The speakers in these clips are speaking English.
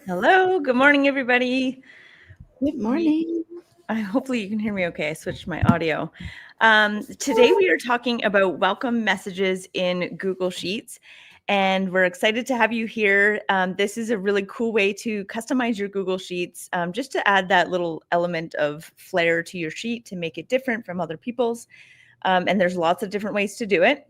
Hello, good morning, everybody. Good morning. Hopefully you can hear me okay. I switched my audio. Today we are talking about welcome messages in Google Sheets, and we're excited to have you here. This is a really cool way to customize your Google Sheets, just to add that little element of flair to your sheet to make it different from other people's. And there's lots of different ways to do it.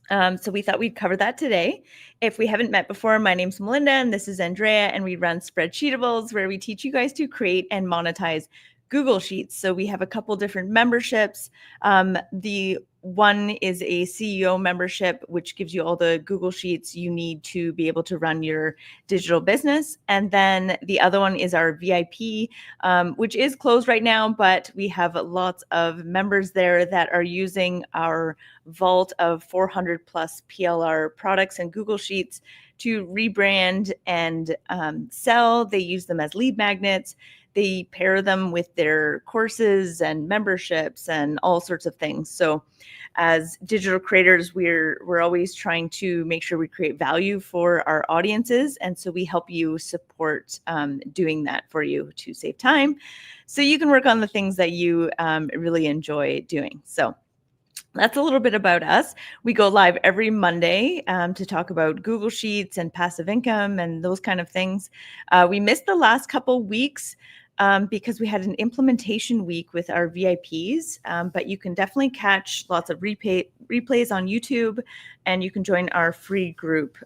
So we thought we'd cover that today. If we haven't met before, my name's Melinda and this is Andrea, and we run Spreadsheetables, where we teach you guys to create and monetize Google Sheets. So we have a couple different memberships. The one is a CEO membership, which gives you all the Google Sheets you need to be able to run your digital business. And then the other one is our VIP, which is closed right now, but we have lots of members there that are using our vault of 400 plus PLR products and Google Sheets to rebrand and sell. They use them as lead magnets. They pair them with their courses and memberships and all sorts of things. So as digital creators, we're always trying to make sure we create value for our audiences. And so we help you support doing that for you to save time so you can work on the things that you really enjoy doing. So that's a little bit about us. We go live every Monday to talk about Google Sheets and passive income and those kind of things. We missed the last couple weeks because we had an implementation week with our VIPs, but you can definitely catch lots of replays on YouTube, and you can join our free group,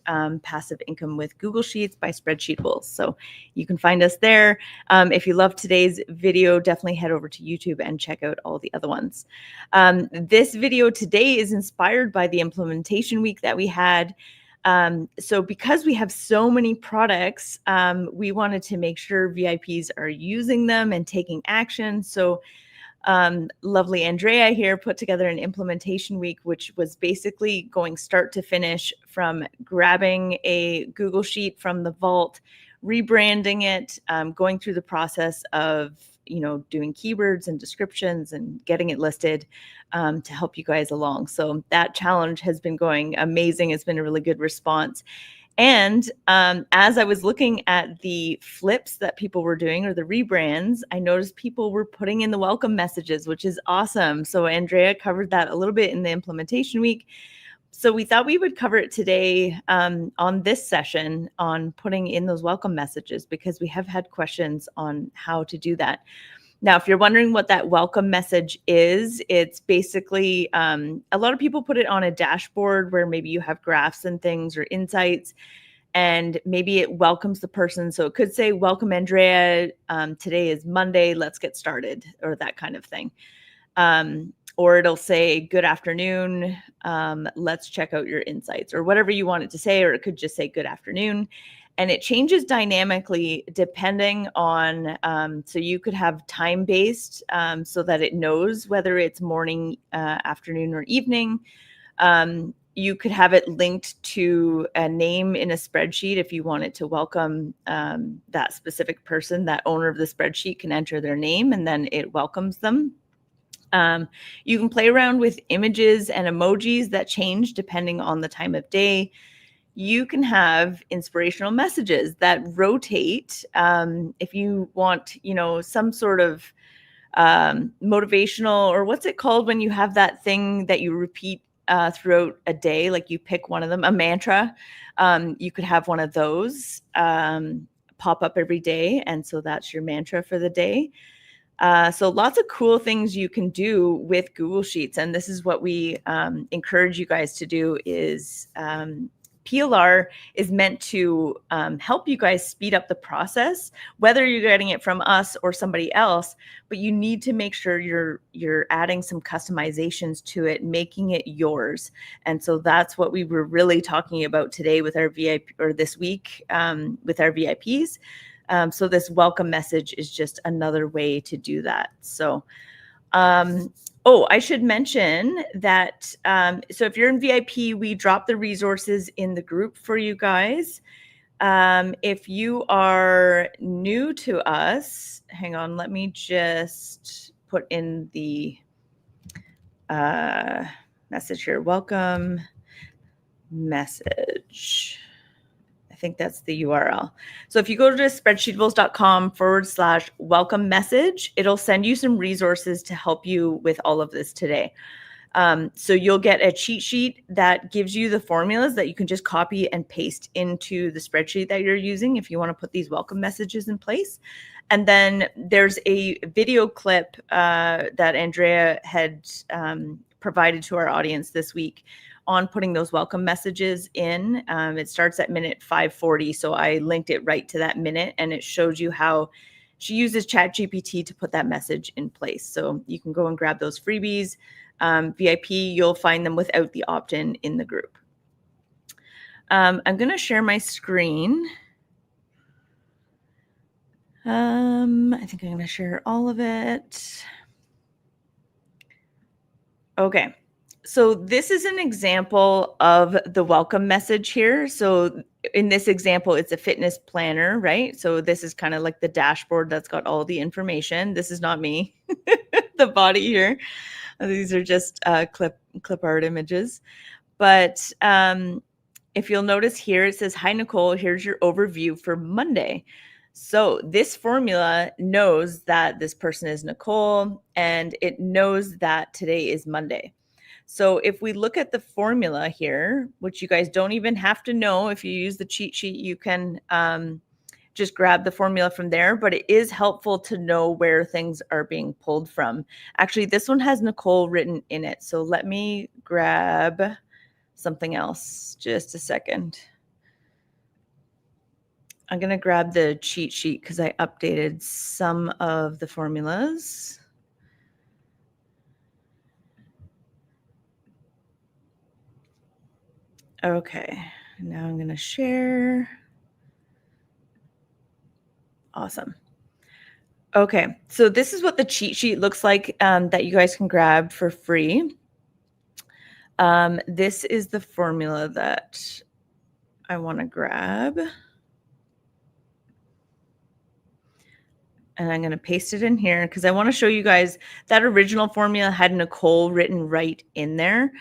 Passive Income with Google Sheets by Spreadsheetables. So you can find us there. If you love today's video, definitely head over to YouTube and check out all the other ones. This video today is inspired by the implementation week that we had. So because we have so many products, we wanted to make sure VIPs are using them and taking action. So lovely Andrea here put together an implementation week, which was basically going start to finish from grabbing a Google Sheet from the vault, rebranding it, going through the process of doing keywords and descriptions and getting it listed to help you guys along. So that challenge has been going amazing. It's been a really good response. And as I was looking at the flips that people were doing or the rebrands, I noticed people were putting in the welcome messages, which is awesome. So Andrea covered that a little bit in the implementation week. So we thought we would cover it today on this session on putting in those welcome messages, because we have had questions on how to do that. Now, if you're wondering what that welcome message is, it's basically a lot of people put it on a dashboard where maybe you have graphs and things or insights, and maybe it welcomes the person. So it could say, welcome, Andrea. Today is Monday. Let's get started, or that kind of thing. Or it'll say, good afternoon. Let's check out your insights, or whatever you want it to say. Or it could just say, good afternoon. And it changes dynamically depending on, so you could have time-based so that it knows whether it's morning, afternoon, or evening. You could have it linked to a name in a spreadsheet if you want it to welcome that specific person. That owner of the spreadsheet can enter their name, and then it welcomes them. You can play around with images and emojis that change depending on the time of day. You can have inspirational messages that rotate. If you want, some sort of motivational, or what's it called when you have that thing that you repeat throughout a day, like you pick one of them, a mantra. You could have one of those pop up every day. And so that's your mantra for the day. So lots of cool things you can do with Google Sheets. And this is what we encourage you guys to do is PLR is meant to help you guys speed up the process, whether you're getting it from us or somebody else, but you need to make sure you're adding some customizations to it, making it yours. And so that's what we were really talking about today with our VIP, or this week with our VIPs. So this welcome message is just another way to do that. So, I should mention that, so if you're in VIP, we drop the resources in the group for you guys. If you are new to us, hang on, let me just put in the message here. Welcome message. I think that's the URL. So if you go to spreadsheetables.com/welcome message, it'll send you some resources to help you with all of this today. So you'll get a cheat sheet that gives you the formulas that you can just copy and paste into the spreadsheet that you're using if you want to put these welcome messages in place. And then there's a video clip that Andrea had provided to our audience this week on putting those welcome messages in. It starts at minute 540. So I linked it right to that minute, and it shows you how she uses ChatGPT to put that message in place. So you can go and grab those freebies. VIP, you'll find them without the opt-in in the group. I'm going to share my screen. I think I'm going to share all of it. Okay. So this is an example of the welcome message here. So in this example, it's a fitness planner, right? So this is kind of like the dashboard that's got all the information. This is not me, the body here. These are just clip art images. But if you'll notice here, it says, "Hi, Nicole, here's your overview for Monday." So this formula knows that this person is Nicole, and it knows that today is Monday. So if we look at the formula here, which you guys don't even have to know, if you use the cheat sheet, you can just grab the formula from there, but it is helpful to know where things are being pulled from. Actually, this one has Nicole written in it. So let me grab something else, just a second. I'm going to grab the cheat sheet because I updated some of the formulas. Okay, now I'm going to share. Awesome. Okay, so this is what the cheat sheet looks like that you guys can grab for free. This is the formula that I want to grab. And I'm going to paste it in here because I want to show you guys that original formula had Nicole written right in there,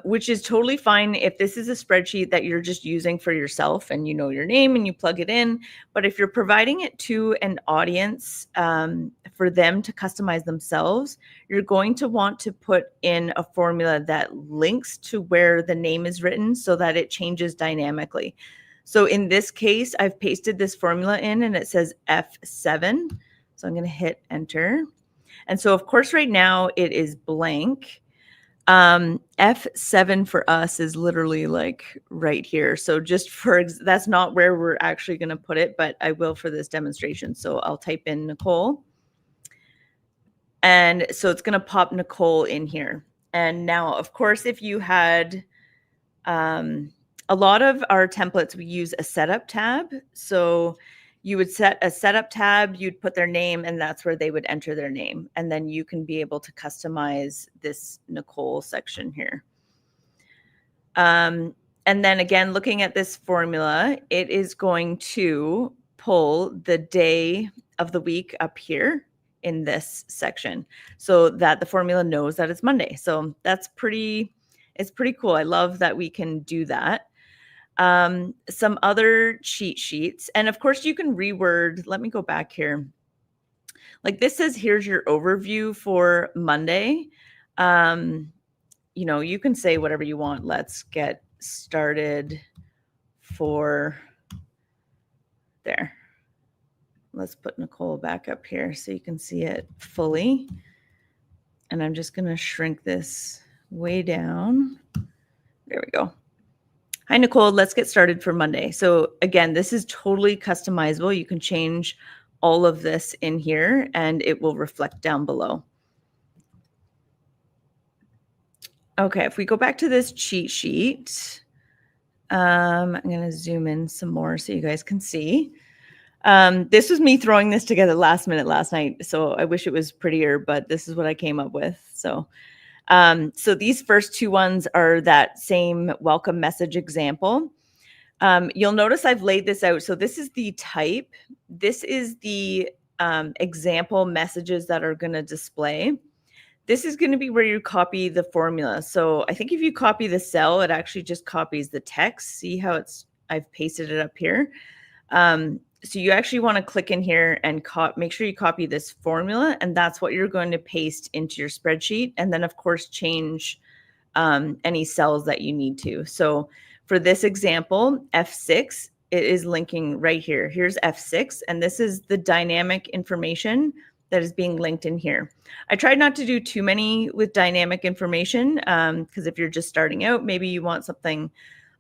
which is totally fine if this is a spreadsheet that you're just using for yourself and you know your name and you plug it in. But if you're providing it to an audience for them to customize themselves, you're going to want to put in a formula that links to where the name is written so that it changes dynamically. So in this case, I've pasted this formula in and it says F7. So I'm going to hit enter. And so of course, right now it is blank. F7 for us is literally like right here. So just that's not where we're actually going to put it, but I will for this demonstration. So I'll type in Nicole. And so it's going to pop Nicole in here. And now, of course, if you had, a lot of our templates, we use a setup tab. So you would set a setup tab, you'd put their name, and that's where they would enter their name. And then you can be able to customize this Nicole section here. And then again, looking at this formula, it is going to pull the day of the week up here in this section so that the formula knows that it's Monday. So it's pretty cool. I love that we can do that. Some other cheat sheets, and of course you can reword. Let me go back here. Like this says, here's your overview for Monday. You know, you can say whatever you want. Let's get started for there. Let's put Nicole back up here so you can see it fully. And I'm just going to shrink this way down. There we go. Hi, Nicole. Let's get started for Monday. So again, this is totally customizable. You can change all of this in here and it will reflect down below. Okay, if we go back to this cheat sheet, I'm going to zoom in some more so you guys can see. This was me throwing this together last minute last night. So I wish it was prettier, but this is what I came up with. So these first two ones are that same welcome message example. You'll notice I've laid this out. So this is the type. This is the example messages that are going to display. This is going to be where you copy the formula. So I think if you copy the cell, it actually just copies the text. See how it's I've pasted it up here. So you actually want to click in here and make sure you copy this formula, and that's what you're going to paste into your spreadsheet. And then, of course, change any cells that you need to. So for this example, F6, it is linking right here. Here's F6, and this is the dynamic information that is being linked in here. I tried not to do too many with dynamic information because if you're just starting out, maybe you want something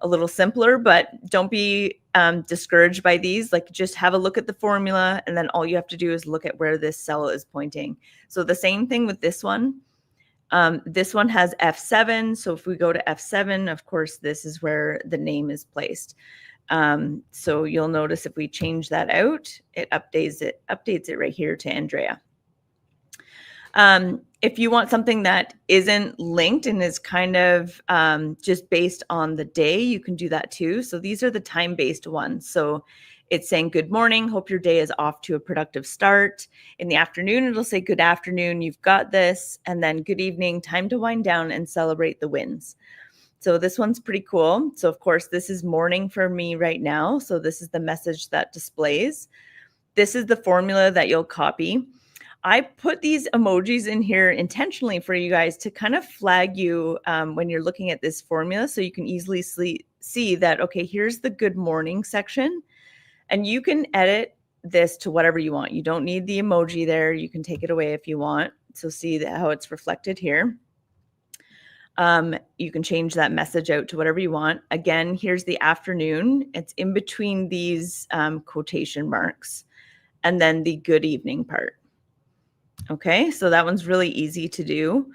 a little simpler, but don't be discouraged by these. Like, just have a look at the formula, and then all you have to do is look at where this cell is pointing. So the same thing with this one. This one has F7. So if we go to F7, of course, this is where the name is placed. So you'll notice if we change that out, it updates it right here to Andrea. If you want something that isn't linked and is kind of just based on the day, you can do that too. So these are the time-based ones. So it's saying, good morning, hope your day is off to a productive start. In the afternoon, it'll say, good afternoon, you've got this. And then good evening, time to wind down and celebrate the wins. So this one's pretty cool. So of course, this is morning for me right now. So this is the message that displays. This is the formula that you'll copy. I put these emojis in here intentionally for you guys to kind of flag you when you're looking at this formula, so you can easily see that, okay, here's the good morning section, and you can edit this to whatever you want. You don't need the emoji there. You can take it away if you want. So see how it's reflected here. You can change that message out to whatever you want. Again, here's the afternoon. It's in between these quotation marks, and then the good evening part. Okay, so that one's really easy to do.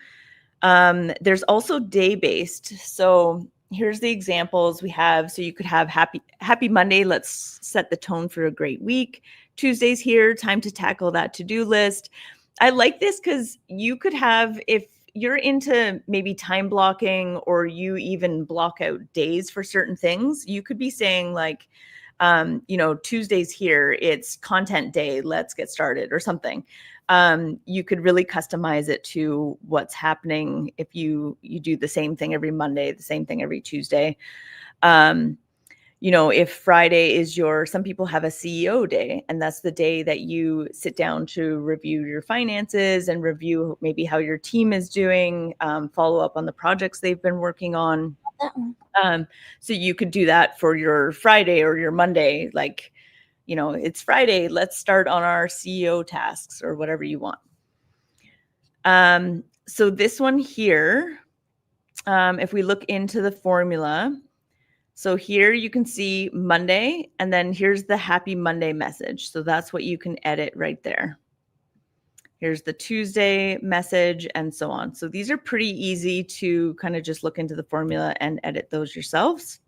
There's also day-based. So here's the examples we have. So you could have happy Monday. Let's set the tone for a great week. Tuesday's here, time to tackle that to-do list. I like this because you could have, if you're into maybe time blocking, or you even block out days for certain things, you could be saying like, Tuesday's here, it's content day, let's get started, or something. You could really customize it to what's happening if you do the same thing every Monday, the same thing every Tuesday. If Friday is some people have a CEO day, and that's the day that you sit down to review your finances and review maybe how your team is doing, follow up on the projects they've been working on. So you could do that for your Friday or your Monday, like, it's Friday, let's start on our CEO tasks, or whatever you want. So this one here, if we look into the formula, so here you can see Monday, and then here's the happy Monday message. So that's what you can edit right there. Here's the Tuesday message, and so on. So these are pretty easy to kind of just look into the formula and edit those yourselves.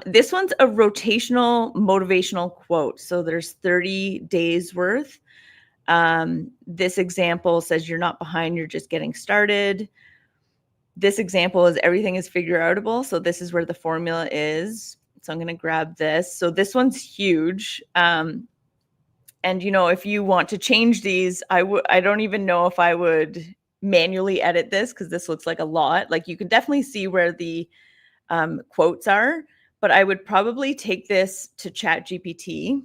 This one's a rotational motivational quote. So there's 30 days worth. This example says, you're not behind, you're just getting started. This example is, everything is figure outable. So this is where the formula is. So I'm going to grab this. So this one's huge. And if you want to change these, I don't even know if I would manually edit this, because this looks like a lot. Like, you can definitely see where the quotes are, but I would probably take this to ChatGPT.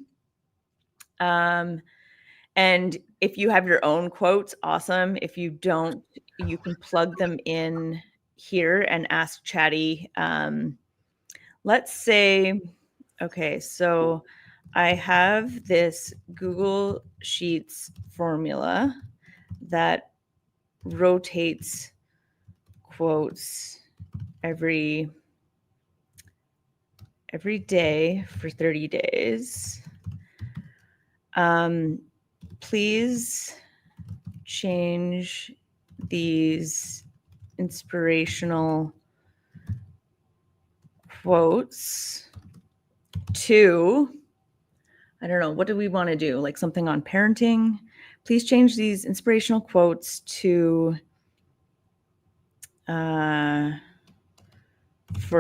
And if you have your own quotes, awesome. If you don't, you can plug them in here and ask Chatty. Let's say, okay, so I have this Google Sheets formula that rotates quotes every day for 30 days. Please change these inspirational quotes to, I don't know, what do we want to do? Like something on parenting. Please change these inspirational quotes to, for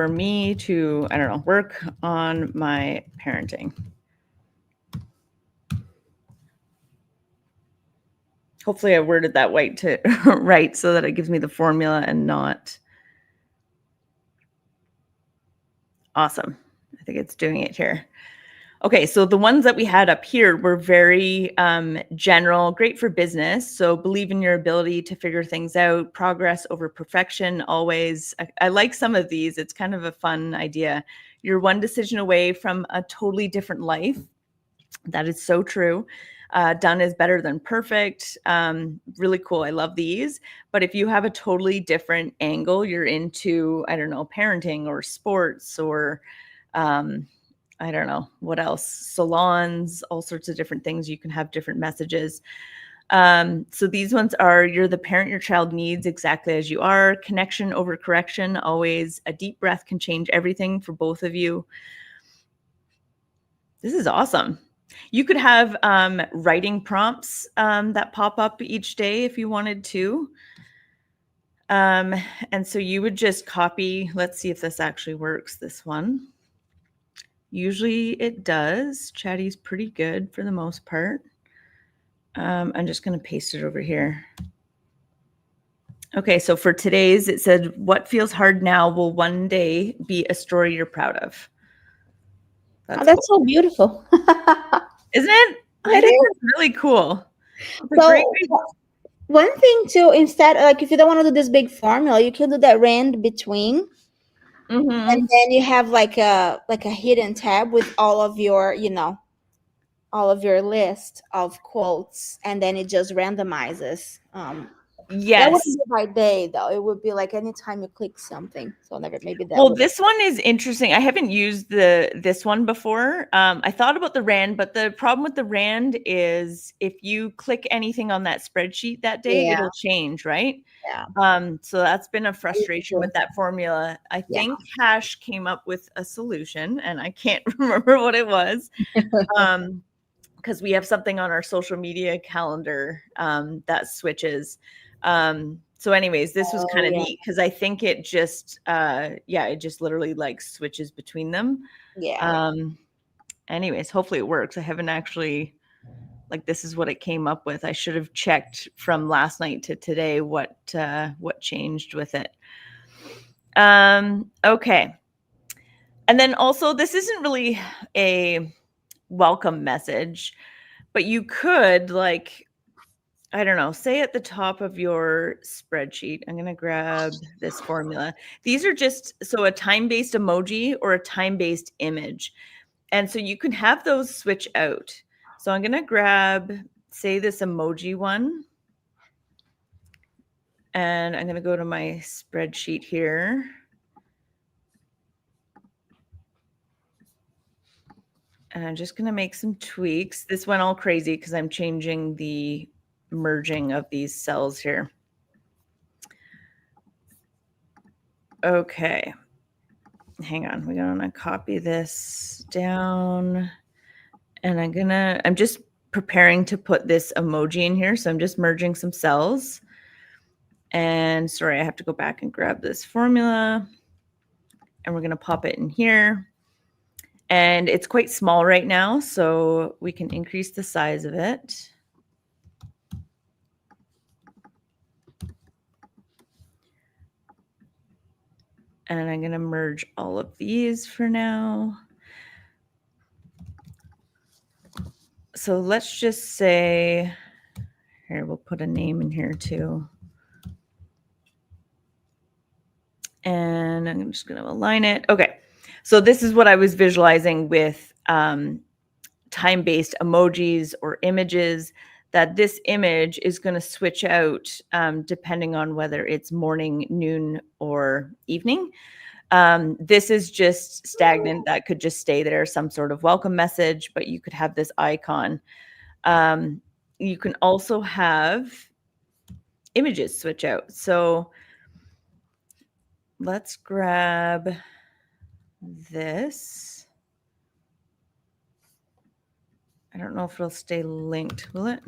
me to, I don't know, work on my parenting. Hopefully I worded that right so that it gives me the formula and not Awesome. I think it's doing it here. Okay, so the ones that we had up here were very general, great for business. So believe in your ability to figure things out, progress over perfection, always. I like some of these. It's kind of a fun idea. You're one decision away from a totally different life. That is so true. Done is better than perfect. Really cool. I love these. But if you have a totally different angle, you're into, I don't know, parenting or sports or I don't know what else, salons, all sorts of different things. You can have different messages. So these ones are, you're the parent your child needs exactly as you are. Connection over correction. Always a deep breath can change everything for both of you. This is awesome. You could have writing prompts that pop up each day if you wanted to. And so you would just copy, let's see if this actually works, this one. Usually it does. Chatty's pretty good for the most part. I'm just going to paste it over here. Okay, so for today's, it said, what feels hard now will one day be a story you're proud of. That's cool. So beautiful. Isn't it? I think that's really cool. It's so one thing too, instead, like if you don't want to do this big formula, you can do that rand between. And then you have like a hidden tab with all of your, all of your list of quotes, and then it just randomizes. Yes. That wouldn't be by day though. It would be like anytime you click something. So never maybe that. Well, this one is interesting. I haven't used this one before. I thought about the rand, but the problem with the rand is if you click anything on that spreadsheet that day, it'll change, right? Yeah. So that's been a frustration with that formula. I think Hash came up with a solution, and I can't remember what it was. Because we have something on our social media calendar that switches. So anyways, this was kind of neat because I think it just, it just literally like switches between them. Yeah. Anyways, hopefully it works. I haven't actually, like, this is what it came up with. I should have checked from last night to today what changed with it. Okay. And then also, this isn't really a welcome message, but you could, like, I don't know, say at the top of your spreadsheet, I'm going to grab this formula. These are just, so a time-based emoji or a time-based image. And so you can have those switch out. So I'm going to grab, say, this emoji one. And I'm going to go to my spreadsheet here. And I'm just going to make some tweaks. This went all crazy because I'm changing the merging of these cells here. Okay. Hang on. We're going to copy this down. And I'm just preparing to put this emoji in here. So I'm just merging some cells. And sorry, I have to go back and grab this formula. And we're going to pop it in here. And it's quite small right now, so we can increase the size of it. And I'm going to merge all of these for now. So let's just say, here, we'll put a name in here too. And I'm just going to align it. Okay. So this is what I was visualizing with time-based emojis or images, that this image is going to switch out depending on whether it's morning, noon, or evening. This is just stagnant. That could just stay there, some sort of welcome message, but you could have this icon. You can also have images switch out. So let's grab this. I don't know if it'll stay linked, will it?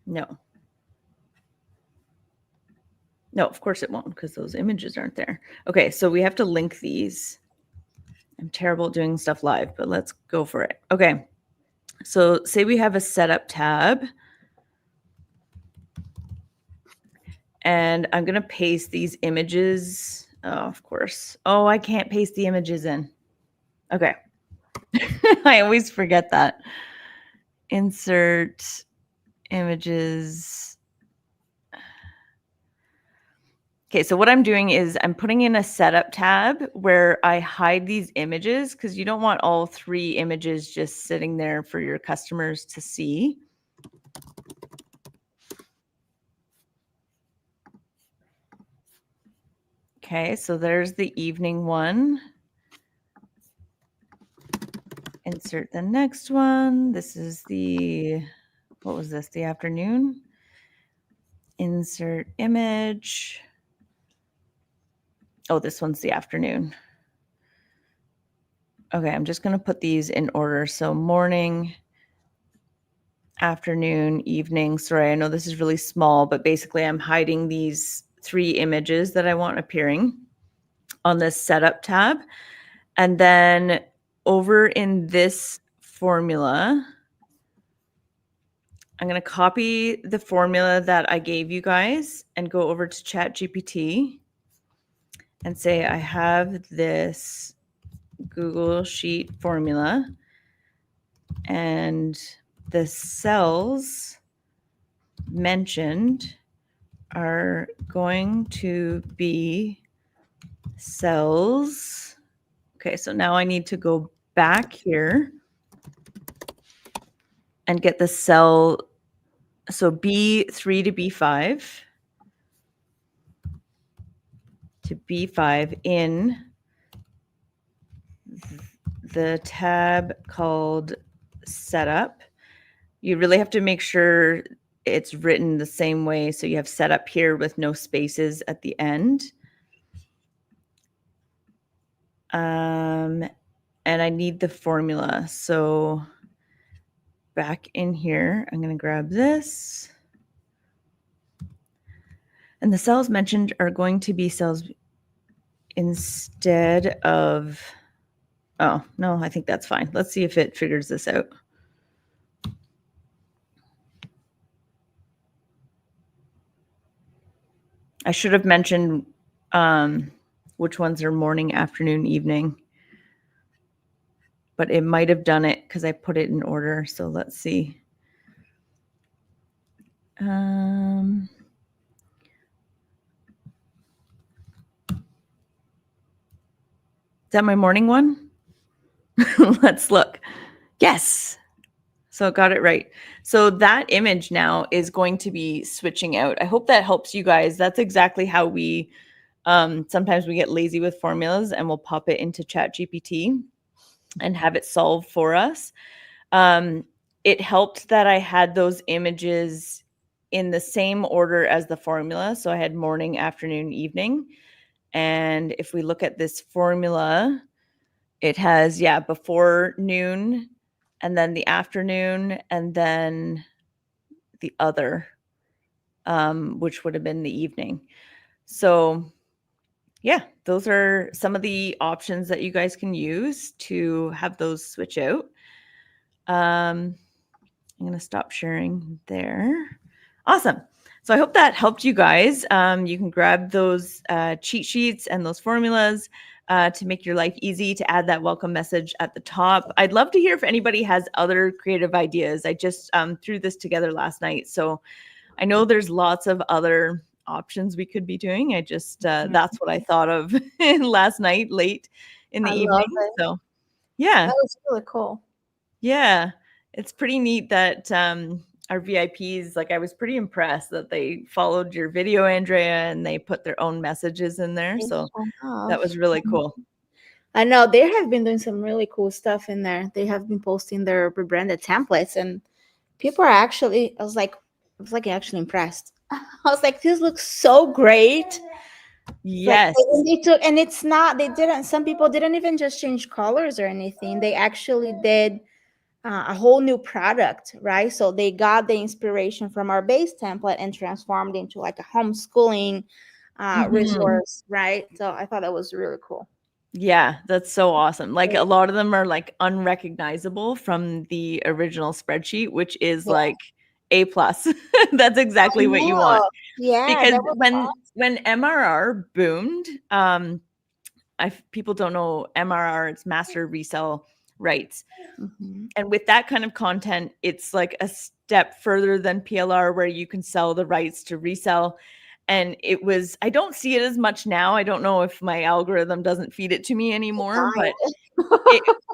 No. No, of course it won't, because those images aren't there. Okay, so we have to link these. I'm terrible at doing stuff live, but let's go for it. Okay, so say we have a setup tab. And I'm going to paste these images. Oh, of course. Oh, I can't paste the images in. Okay. I always forget that. Insert images. Okay, so what I'm doing is I'm putting in a setup tab where I hide these images because you don't want all 3 images just sitting there for your customers to see. Okay, so there's the evening one. Insert the next one. This is the, what was this, the afternoon? Insert image. Oh, this one's the afternoon. Okay, I'm just going to put these in order. So morning, afternoon, evening. Sorry, I know this is really small, but basically I'm hiding these 3 images that I want appearing on this setup tab. And then over in this formula, I'm going to copy the formula that I gave you guys and go over to ChatGPT and say, I have this Google Sheet formula and the cells mentioned are going to be cells. Okay, so now I need to go back here and get the cell. So B3 to B5 to B5 in the tab called setup. You really have to make sure it's written the same way. So you have setup here with no spaces at the end. And I need the formula. So back in here, I'm going to grab this. And the cells mentioned are going to be cells instead of, oh, no, I think that's fine. Let's see if it figures this out. I should have mentioned which ones are morning, afternoon, evening. But it might have done it because I put it in order. So let's see. Is that my morning one? Let's look. Yes. So got it right. So that image now is going to be switching out. I hope that helps you guys. That's exactly how we, sometimes we get lazy with formulas and we'll pop it into ChatGPT and have it solve for us. It helped that I had those images in the same order as the formula. So I had morning, afternoon, evening. And if we look at this formula, it has, before noon, and then the afternoon, and then the other, which would have been the evening. So those are some of the options that you guys can use to have those switch out. I'm going to stop sharing there. Awesome. So I hope that helped you guys. You can grab those cheat sheets and those formulas to make your life easy, to add that welcome message at the top. I'd love to hear if anybody has other creative ideas. I just threw this together last night. So I know there's lots of other options we could be doing. I just, that's what I thought of last night, late in the I evening. love it. So yeah. That was really cool. Yeah. It's pretty neat that our VIPs, like I was pretty impressed that they followed your video, Andrea, and they put their own messages in there. So that was really cool. I know they have been doing some really cool stuff in there. They have been posting their rebranded templates, and people are actually, I was like actually impressed. I was like, this looks so great. Yes. Like, they took, and it's not, they didn't, some people didn't even just change colors or anything. They actually did a whole new product, right? So they got the inspiration from our base template and transformed into like a homeschooling resource, right? So I thought that was really cool. Yeah, that's so awesome. Like a lot of them are like unrecognizable from the original spreadsheet, which is like A plus. That's exactly what you want. Yeah, Because that was when MRR boomed, people don't know MRR, it's master resell rights. awesome. And with that kind of content, it's like a step further than PLR where you can sell the rights to resell. And I don't see it as much now. I don't know if my algorithm doesn't feed it to me anymore, but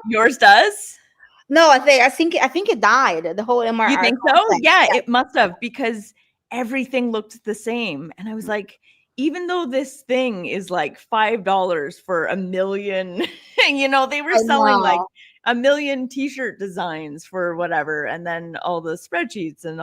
yours does. No, I think it died. The whole You MRR think so? concept. Yeah, Yeah. it must have, because everything looked the same. And I was like, even though this thing is like $5 for a million, they were I selling like know. a million t-shirt designs for whatever. And then all the spreadsheets and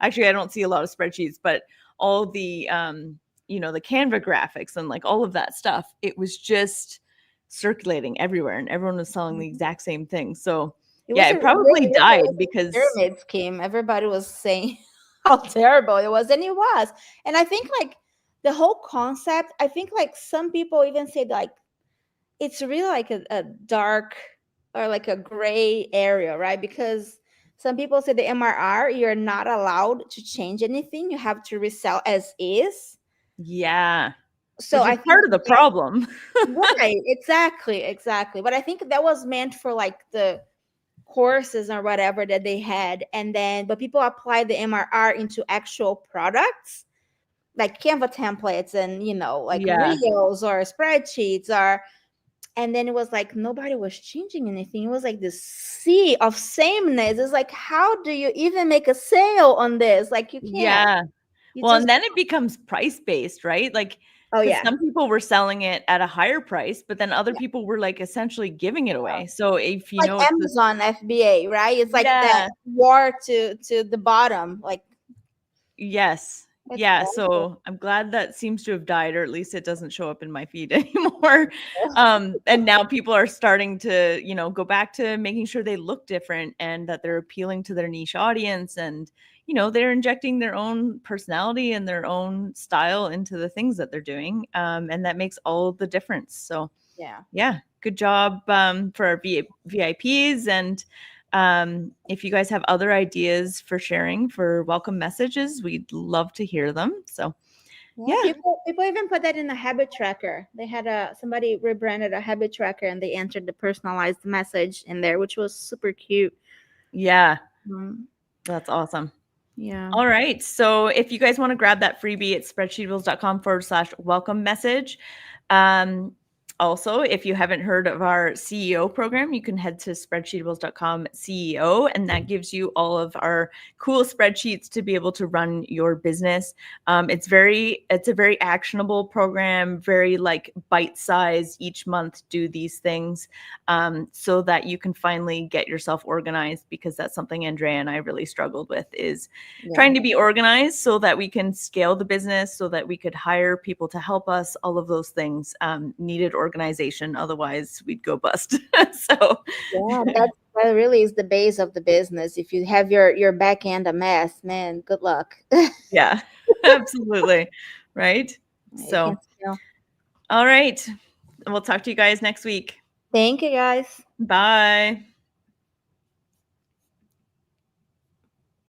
actually, I don't see a lot of spreadsheets, but all the, the Canva graphics and like all of that stuff, it was just circulating everywhere and everyone was selling the exact same thing. So yeah, it probably died A because pyramid scheme. Everybody was saying how terrible it was, and it was. And I think like the whole concept. I think like some people even say like it's really like a dark or like a gray area, right? Because some people say the MRR you're not allowed to change anything. You have to resell as is. yeah, So which is I think part of the that problem. right, exactly. But I think that was meant for like the courses or whatever that they had, and then but people apply the MRR into actual products like Canva templates and like Yeah. reels or spreadsheets or and then it was like nobody was changing anything. It was like this sea of sameness. It's like how do you even make a sale on this? Like you can't. Yeah. You Well, just and then it becomes price-based, right? Like, oh because yeah. some people were selling it at a higher price, but then other people were like essentially giving it away. So if Like it's the Amazon FBA, right? It's like that yeah. war to the bottom. Like Yes. it's Yeah, awful. so I'm glad that seems to have died, or at least it doesn't show up in my feed anymore. And now people are starting to, go back to making sure they look different and that they're appealing to their niche audience, and, they're injecting their own personality and their own style into the things that they're doing. And that makes all the difference. So Yeah. yeah, good job for our VIPs. And if you guys have other ideas for sharing for welcome messages, we'd love to hear them. So Yeah, yeah, people even put that in a habit tracker. They had somebody rebranded a habit tracker and they entered the personalized message in there, which was super cute. yeah, Um, that's awesome. yeah. All right. So if you guys want to grab that freebie, it's spreadsheetables.com/welcome message. Um, Also, if you haven't heard of our CEO program, you can head to spreadsheetables.com CEO, and that gives you all of our cool spreadsheets to be able to run your business. It's a very actionable program, very like bite size. Each month, do these things so that you can finally get yourself organized, because that's something Andrea and I really struggled with, is Yeah. trying to be organized so that we can scale the business, so that we could hire people to help us. All of those things needed organization. Otherwise, we'd go bust. So, Yeah, that really is the base of the business. If you have your back end a mess, man, good luck. yeah, absolutely. Right. You can So, scale. all right. We'll talk to you guys next week. Thank you guys. Bye.